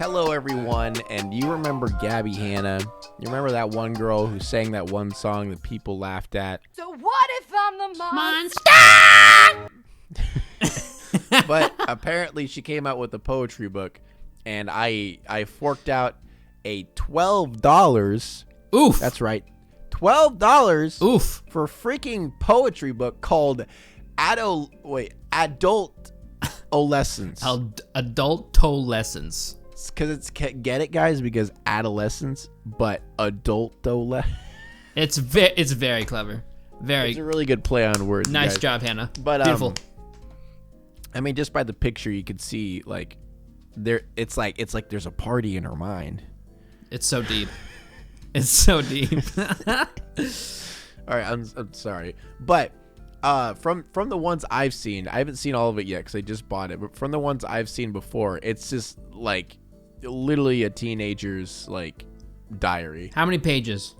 Hello, everyone, and you remember Gabbie, Hanna? You remember that one girl who sang that one song that people laughed at? So what if I'm the monster? But apparently she came out with a poetry book, and I forked out a $12. Oof. That's right, $12. Oof. For a freaking poetry book called Adult Adolescence. Adultolescence. Because it's, get it, guys? Because adolescence, but adultolescence. It's very clever. It's a really good play on words. Nice guys. job, Hanna. But beautiful. I mean, just by the picture, you could see like there. It's like there's a party in her mind. It's so deep. It's so deep. All right, I'm sorry, but from the ones I've seen, I haven't seen all of it yet because I just bought it. But from the ones I've seen before, it's just like literally a teenager's like diary. How many pages?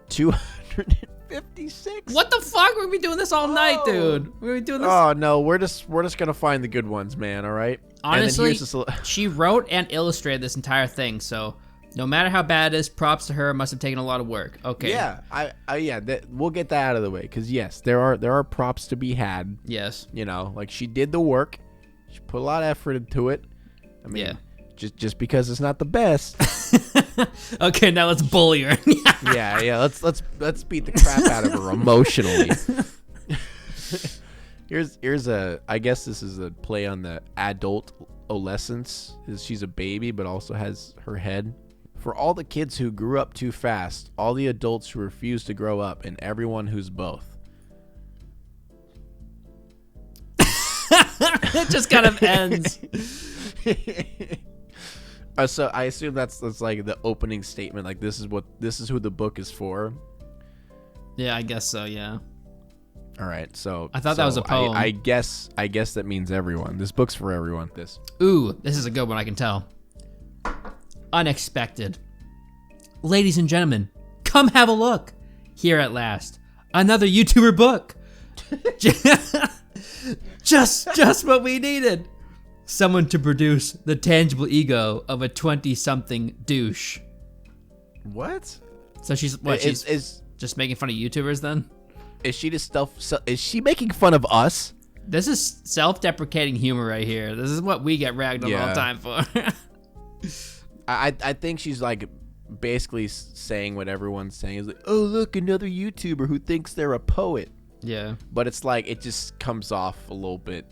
256. What the fuck? We're gonna be doing this all night, dude. We're gonna be doing this. Oh no, we're just gonna find the good ones, man. All right. Honestly, she wrote and illustrated this entire thing, so no matter how bad it is, props to her. Must have taken a lot of work. Okay. Yeah, we'll get that out of the way because yes, there are props to be had. Yes. You know, like she did the work, she put a lot of effort into it. I mean, yeah. Just because it's not the best. Okay, now let's bully her. yeah. Let's beat the crap out of her emotionally. Here's a. I guess this is a play on the adultolescence. She's a baby, but also has her head. For all the kids who grew up too fast, all the adults who refuse to grow up, and everyone who's both. It just kind of ends. So I assume that's like the opening statement. Like this is who the book is for. Yeah, I guess so. Yeah. All right. So I thought that was a poem. I guess that means everyone. This book's for everyone. This is a good one. I can tell. Unexpected. Ladies and gentlemen, come have a look. Here at last, another YouTuber book. just what we needed. Someone to produce the tangible ego of a 20-something douche. What? So she's just making fun of YouTubers then? Is she is she making fun of us? This is self-deprecating humor right here. This is what we get ragged on all the time for. I think she's like basically saying what everyone's saying is like, oh look, another YouTuber who thinks they're a poet. Yeah. But it's like it just comes off a little bit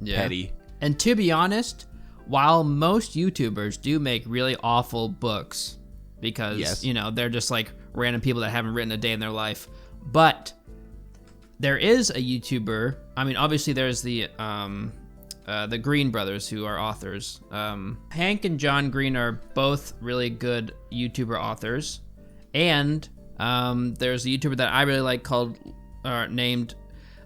petty. And to be honest, while most YouTubers do make really awful books because they're just like random people that haven't written a day in their life, but there is a YouTuber. I mean, obviously there's the Green brothers who are authors. Hank and John Green are both really good YouTuber authors, and there's a YouTuber that I really like named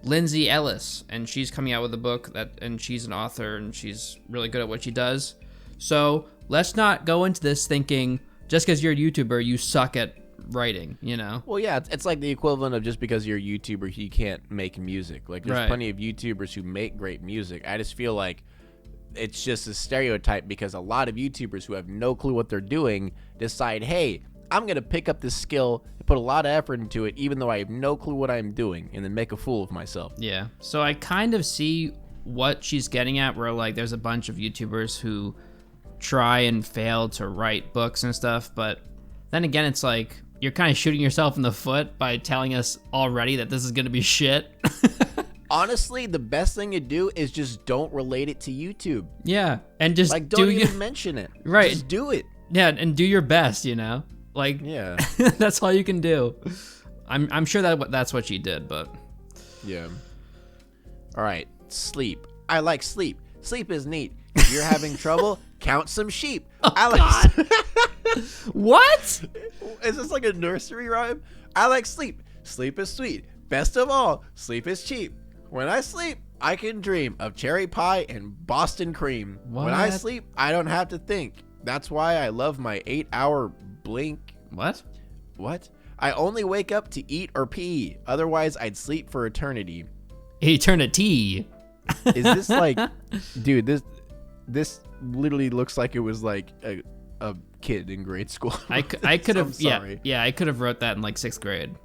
Lindsay Ellis, and she's coming out with a book and she's an author and she's really good at what she does. So let's not go into this thinking just because you're a YouTuber you suck at writing, you know? Well, yeah, it's like the equivalent of just because you're a YouTuber you can't make music. Like there's plenty of YouTubers who make great music. I just feel like it's just a stereotype because a lot of YouTubers who have no clue what they're doing decide, hey, I'm going to pick up this skill and put a lot of effort into it even though I have no clue what I'm doing, and then make a fool of myself. Yeah. So I kind of see what she's getting at, where like there's a bunch of YouTubers who try and fail to write books and stuff, but then again it's like you're kind of shooting yourself in the foot by telling us already that this is going to be shit. Honestly, the best thing to do is just don't relate it to YouTube. Yeah, and just like don't even mention it. Right. Just do it. Yeah, and do your best, you know? Like, yeah, that's all you can do. I'm sure that's what she did, but yeah. All right, sleep. I like sleep. Sleep is neat. If you're having trouble, count some sheep. Oh, I like. God. What? Is this like a nursery rhyme? I like sleep. Sleep is sweet. Best of all, sleep is cheap. When I sleep, I can dream of cherry pie and Boston cream. What? When I sleep, I don't have to think. That's why I love my 8-hour blink. What? I only wake up to eat or pee. Otherwise, I'd sleep for eternity. Eternity. Is this like, dude, this literally looks like it was like a kid in grade school. I could have I could have wrote that in like 6th grade.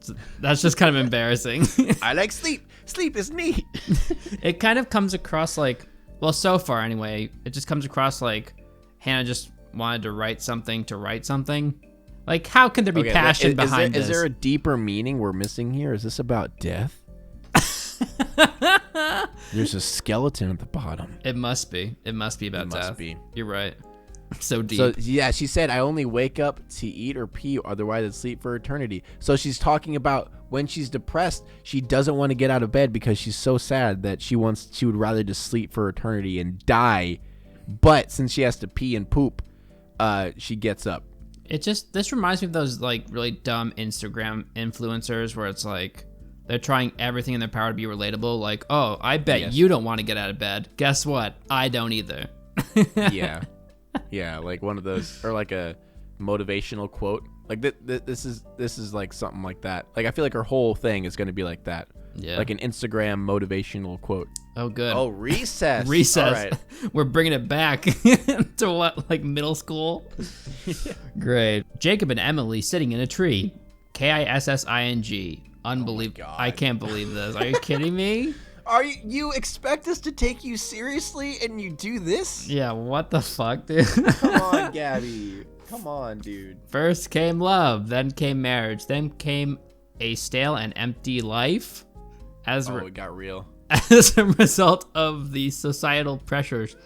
So that's just kind of embarrassing. I like sleep. Sleep is neat. It kind of comes across like, well, so far anyway, it just comes across like Hanna just wanted to write something to write something. Like, how can there be passion behind this? Is there a deeper meaning we're missing here? Is this about death? There's a skeleton at the bottom. It must be. It must be about death. Must be. You're right. So deep. So yeah, she said, I only wake up to eat or pee, otherwise I'd sleep for eternity. So she's talking about when she's depressed, she doesn't want to get out of bed because she's so sad that she would rather just sleep for eternity and die. But since she has to pee and poop, she gets up. This reminds me of those like really dumb Instagram influencers where it's like they're trying everything in their power to be relatable. Like, oh, I bet you don't want to get out of bed. Guess what? I don't either. Yeah. Yeah, like one of those, or like a motivational quote. Like this is like something like that. Like I feel like her whole thing is going to be like that. Yeah. Like an Instagram motivational quote. Oh, good. Oh, recess. Recess. All right. We're bringing it back to what, like middle school? Great. Jacob and Emily sitting in a tree. Kissing. Unbelievable. Oh, I can't believe this. Are you kidding me? You expect us to take you seriously and you do this? Yeah, what the fuck, dude? Come on, Gabbie. Come on, dude. First came love, then came marriage, then came a stale and empty life. It got real. As a result of the societal pressures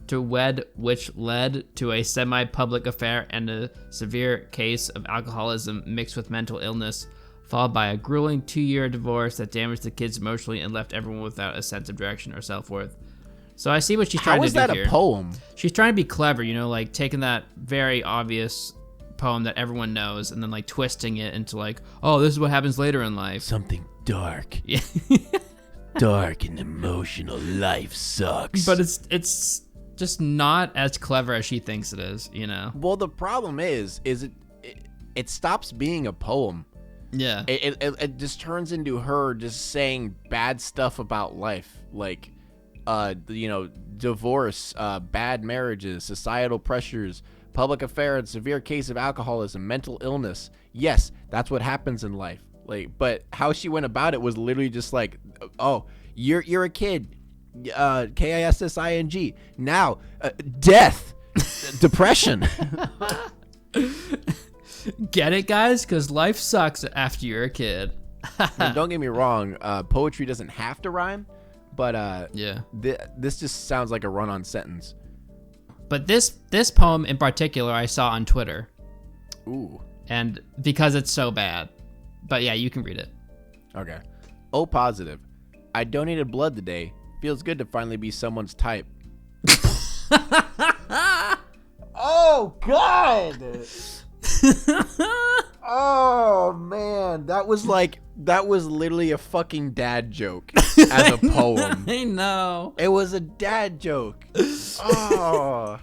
to wed, which led to a semi-public affair and a severe case of alcoholism mixed with mental illness, followed by a grueling 2-year divorce that damaged the kids emotionally and left everyone without a sense of direction or self-worth. So I see what she's trying to do here. How is that a poem? She's trying to be clever, like taking that very obvious poem that everyone knows and then like twisting it into like, oh, this is what happens later in life. Something dark. Yeah. Dark and emotional. Life sucks. But it's just not as clever as she thinks it is, Well, the problem is it stops being a poem. Yeah. It just turns into her just saying bad stuff about life, like divorce, bad marriages, societal pressures, public affair, and severe case of alcoholism, mental illness. Yes, that's what happens in life. Like, but how she went about it was literally just like, oh, you're a kid, kissing. Now, death, depression. Get it, guys? Because life sucks after you're a kid. And don't get me wrong, poetry doesn't have to rhyme, but this just sounds like a run-on sentence. But this poem in particular I saw on Twitter. Ooh. And because it's so bad. But yeah, you can read it. Okay. O positive. I donated blood today. Feels good to finally be someone's type. Oh, God! Oh, man. That was literally a fucking dad joke as a poem. I know. It was a dad joke. Oh.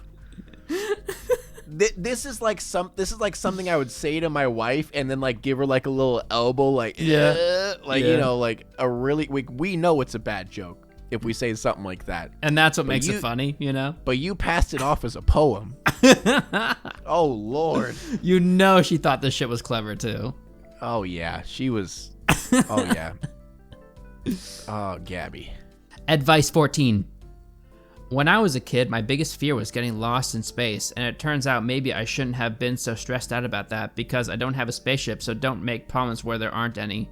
This is like something I would say to my wife and then like give her like a little elbow, like like a really we know it's a bad joke if we say something like that, and that's what makes it funny, But you passed it off as a poem. Oh Lord, she thought this shit was clever too. Oh yeah, she was. Oh yeah. Oh, Gabbie. Advice 14. When I was a kid, my biggest fear was getting lost in space, and it turns out maybe I shouldn't have been so stressed out about that because I don't have a spaceship, so don't make problems where there aren't any.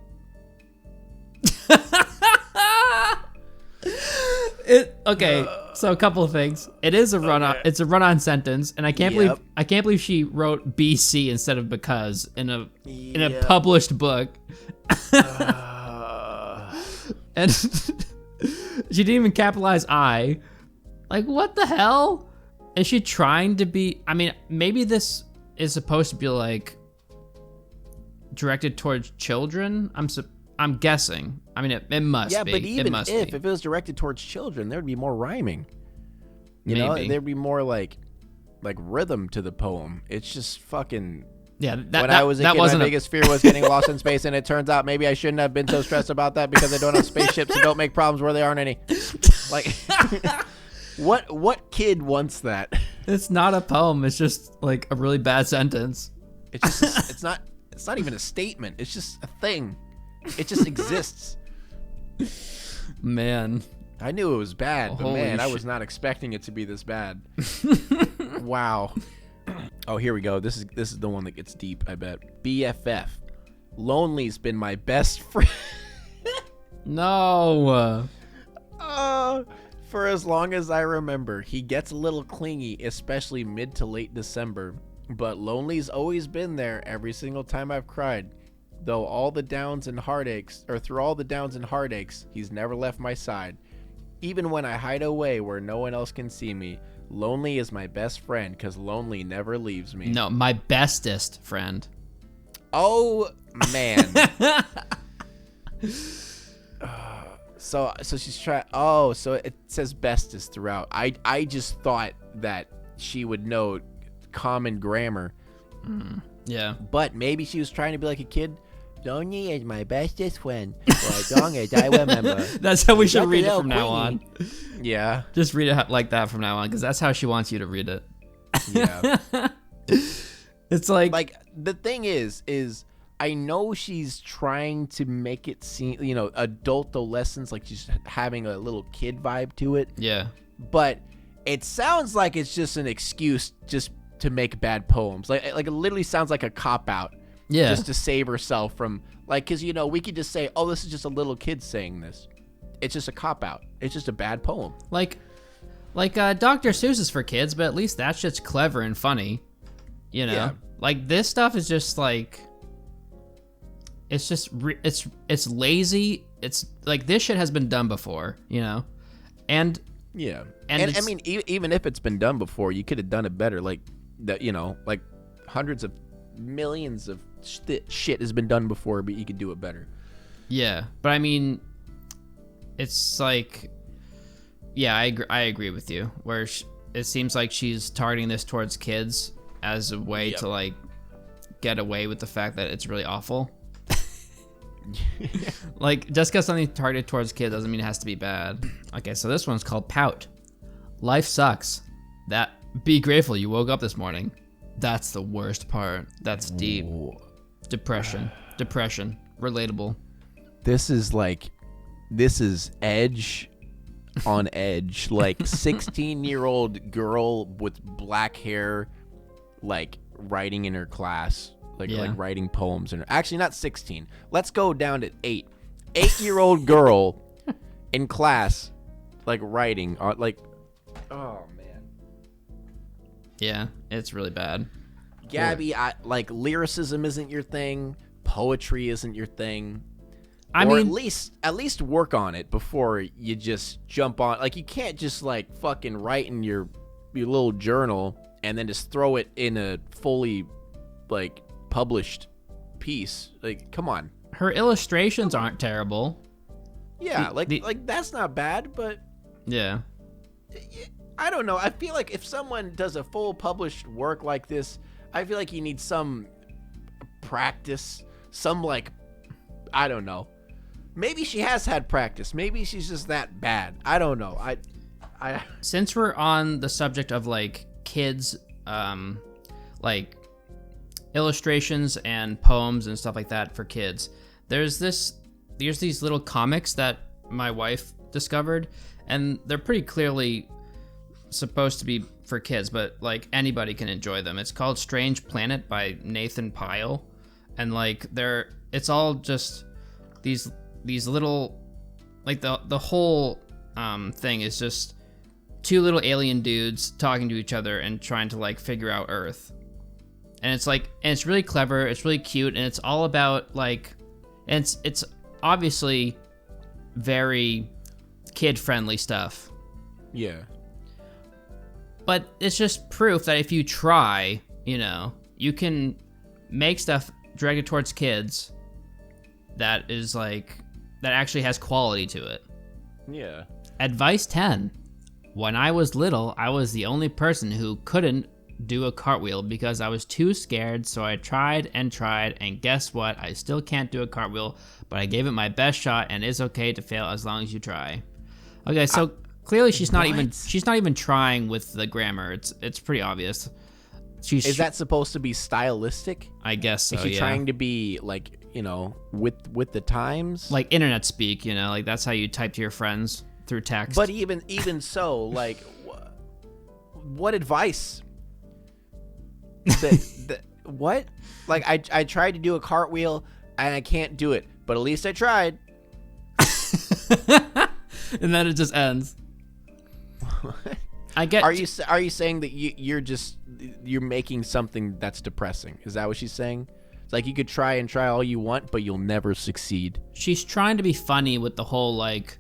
So a couple of things. It is a run-on. Okay. It's a run-on sentence, and I can't believe she wrote BC instead of because in a published book. And she didn't even capitalize I. Like, what the hell? Is she trying to be... I mean, maybe this is supposed to be, like, directed towards children? I'm guessing. I mean, it must be. Yeah, but even if it was directed towards children, there would be more rhyming. You know, there'd be more, like rhythm to the poem. It's just fucking... Yeah, when I was a kid, my biggest fear was getting lost in space, and it turns out maybe I shouldn't have been so stressed about that because I don't have spaceships and don't make problems where there aren't any. Like... What kid wants that? It's not a poem. It's just like a really bad sentence. It's just it's not even a statement. It's just a thing. It just exists. Man, I knew it was bad, but Holy man, I shit. was not expecting it to be this bad. Wow. Oh, here we go. This is the one that gets deep, I bet. BFF. Lonely's been my best friend. no. For as long as I remember. He gets a little clingy, especially mid to late December. But Lonely's always been there every single time I've cried. Through all the downs and heartaches, he's never left my side. Even when I hide away where no one else can see me, Lonely is my best friend, because Lonely never leaves me. No, my bestest friend. Oh, man. So she's trying. Oh, so it says bestest throughout. I just thought that she would know common grammar. Yeah. But maybe she was trying to be like a kid. Lonely is my bestest friend, for as long as I remember. That's how we should read it from now on. Yeah. Just read it like that from now on, because that's how she wants you to read it. Yeah. It's like the thing is I know she's trying to make it seem, adult adolescence, like she's having a little kid vibe to it. Yeah. But it sounds like it's just an excuse just to make bad poems. Like it literally sounds like a cop out. Yeah. Just to save herself from, because we could just say, oh, this is just a little kid saying this. It's just a cop out. It's just a bad poem. Like Dr. Seuss is for kids, but at least that shit's clever and funny. Yeah. Like this stuff is just like, it's just it's lazy. It's like this shit has been done before, and yeah, and I mean, even if it's been done before, you could have done it better. Like that, like hundreds of millions of shit has been done before, but you could do it better. Yeah, but I mean, it's like, yeah, I agree with you. Where it seems like she's targeting this towards kids as a way to like get away with the fact that it's really awful. Like, just because something's targeted towards kids doesn't mean it has to be bad. Okay, so this one's called Pout. Life sucks. Be grateful you woke up this morning. That's the worst part. That's deep. Depression. Relatable. This is edge on edge. Like 16-year-old girl with black hair, like writing in her class. Like writing poems. Actually, not 16. Let's go down to 8. 8-year-old girl in class, like writing. Oh, man. Yeah, it's really bad. Gabbie, lyricism isn't your thing. Poetry isn't your thing. I mean, at least work on it before you just jump on. Like, you can't just like fucking write in your little journal and then just throw it in a fully like published piece. Like, come on. Her illustrations aren't terrible. Yeah, like that's not bad, but yeah. I don't know. I feel like if someone does a full published work like this, I feel like you need some practice, some like, I don't know. Maybe she has had practice. Maybe she's just that bad. I don't know. I Since we're on the subject of like kids, like illustrations and poems and stuff like that for kids, there's these little comics that my wife discovered, and they're pretty clearly supposed to be for kids, but like anybody can enjoy them. It's called Strange Planet by Nathan Pyle, and like it's all just these little, like the whole thing is just two little alien dudes talking to each other and trying to like figure out Earth. And it's really clever, it's really cute, and it's all about like, and it's obviously very kid-friendly stuff. Yeah. But it's just proof that if you try, you can make stuff directed towards kids that is like, that actually has quality to it. Yeah. Advice 10. When I was little, I was the only person who couldn't do a cartwheel because I was too scared, so I tried, and guess what? I still can't do a cartwheel, but I gave it my best shot, and it's okay to fail as long as you try. Okay, so Clearly, she's not even trying with the grammar. It's pretty obvious. Is that supposed to be stylistic? I guess so. Is she trying to be like, with the times? Like internet speak, like that's how you type to your friends through text. But even so, like, what advice? What? Like, I tried to do a cartwheel and I can't do it, but at least I tried. And then it just ends. Are you saying that you're making something that's depressing? Is that what she's saying? It's like you could try all you want, but you'll never succeed. She's trying to be funny with the whole, like,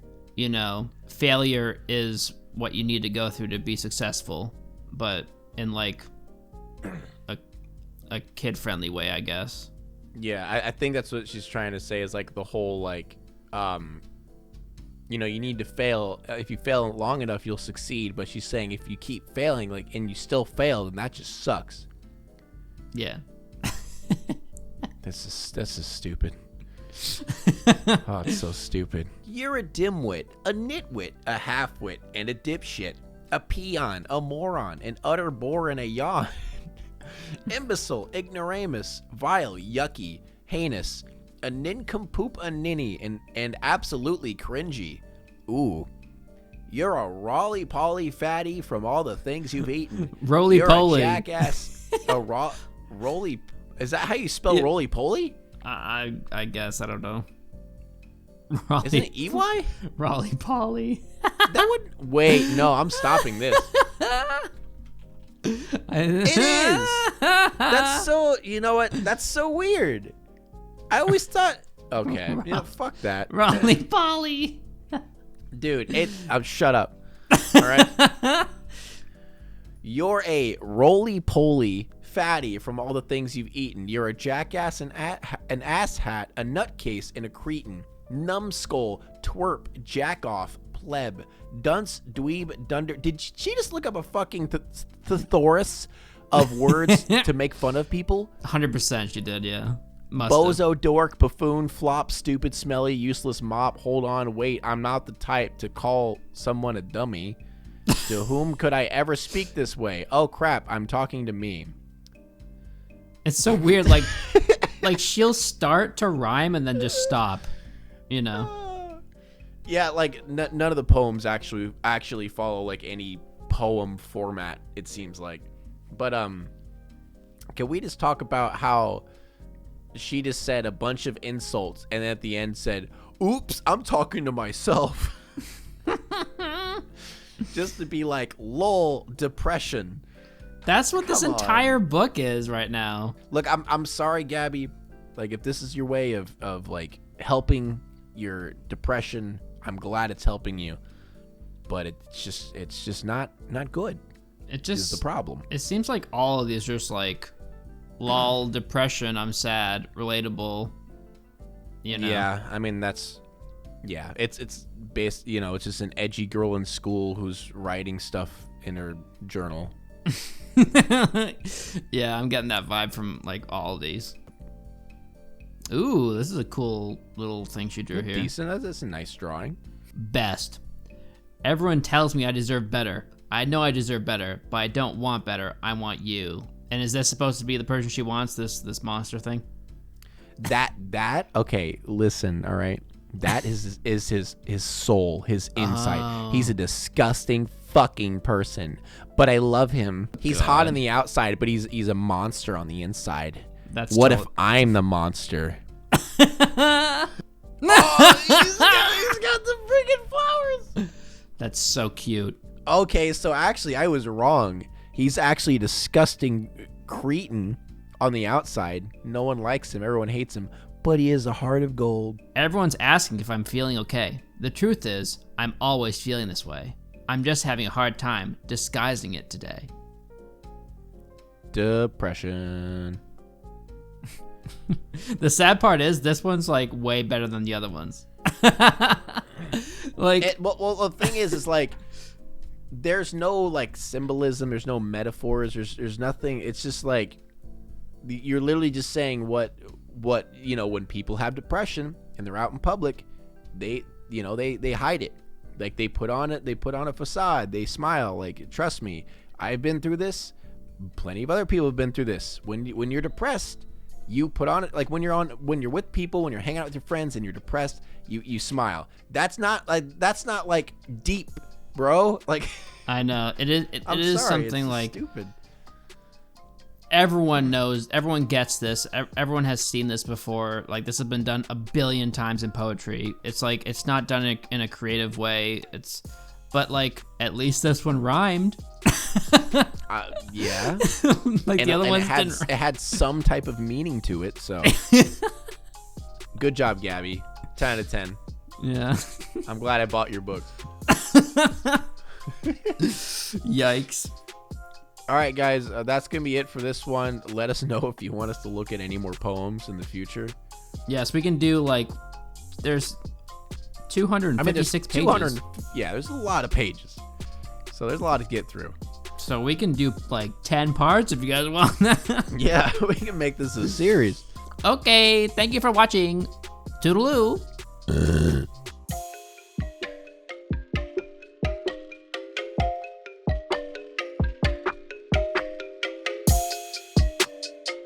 failure is what you need to go through to be successful, but in like a kid-friendly way, I guess. Yeah, I think that's what she's trying to say, is like the whole like you need to fail. If you fail long enough, you'll succeed. But she's saying if you keep failing, like, and you still fail, then that just sucks. Yeah. This is stupid. Oh, it's so stupid. You're a dimwit, a nitwit, a halfwit, and a dipshit, a peon, a moron, an utter bore, and a yawn. Imbecile, ignoramus, vile, yucky, heinous, a nincompoop, a ninny, and absolutely cringy. Ooh. You're a roly-poly fatty from all the things you've eaten. Roly-poly. You're a jackass. Roly... Is that how you spell roly-poly? I guess. I don't know. Isn't it EY? Roly-poly. That would... Wait, no, I'm stopping this. It is. That's so... You know what? That's so weird. I always thought... Okay, fuck that. Roly-poly. Dude, shut up. All right? You're a roly-poly fatty from all the things you've eaten. You're a jackass, an asshat, a nutcase, and a cretin. Numbskull, twerp, jackoff, pleb, dunce, dweeb, dunder. Did she just look up a fucking thesaurus of words to make fun of people? 100% she did, yeah. Bozo, dork, buffoon, flop, stupid, smelly, useless, mop, hold on, wait, I'm not the type to call someone a dummy. To whom could I ever speak this way? Oh crap, I'm talking to me. It's so weird, like she'll start to rhyme and then just stop, Yeah, like none of the poems actually follow like any poem format, it seems like. But can we just talk about how she just said a bunch of insults and then at the end said, "Oops, I'm talking to myself." Just to be like, lol, depression. That's what this entire book is right now. Look, I'm sorry, Gabbie. Like, if this is your way of like helping your depression, I'm glad it's helping you. But it's just not good. It just is the problem. It seems like all of these are just like, lol, depression, I'm sad, relatable. Yeah, I mean it's based, it's just an edgy girl in school who's writing stuff in her journal. Yeah, I'm getting that vibe from like all of these. Ooh, this is a cool little thing she drew here. Decent. That's a nice drawing. Best. Everyone tells me I deserve better. I know I deserve better, but I don't want better. I want you. And is this supposed to be the person she wants? This monster thing? That okay. Listen, all right. That is his soul, his insight. Oh. He's a disgusting fucking person, but I love him. He's hot on the outside, but he's a monster on the inside. What if I'm the monster? He's got the freaking flowers. That's so cute. Okay, so actually I was wrong. He's actually a disgusting cretin on the outside. No one likes him. Everyone hates him. But he is a heart of gold. Everyone's asking if I'm feeling okay. The truth is, I'm always feeling this way. I'm just having a hard time disguising it today. Depression. The sad part is, this one's like way better than the other ones. Like, well, the thing is like, there's no like symbolism. There's no metaphors. There's nothing. It's just like, you're literally just saying what when people have depression and they're out in public, they hide it. Like they put on a facade. They smile. Like, trust me, I've been through this. Plenty of other people have been through this. When you're depressed, you put on it. Like when you're with people, when you're hanging out with your friends and you're depressed, you smile. That's not like deep, bro. Like I know it is. It is sorry, something it's like stupid. Everyone knows, everyone gets this, everyone has seen this before. Like, this has been done a billion times in poetry. It's like, it's not done in a creative way. But like, at least this one rhymed. Yeah. Like the other ones didn't. It had some type of meaning to it, so. Good job, Gabbie. 10 out of 10. Yeah. I'm glad I bought your book. Yikes. All right, guys, that's going to be it for this one. Let us know if you want us to look at any more poems in the future. Yes, we can do, like, there's 256 pages. Yeah, there's a lot of pages. So there's a lot to get through. So we can do, like, 10 parts if you guys want that. Yeah, we can make this a series. Okay, thank you for watching. Toodaloo.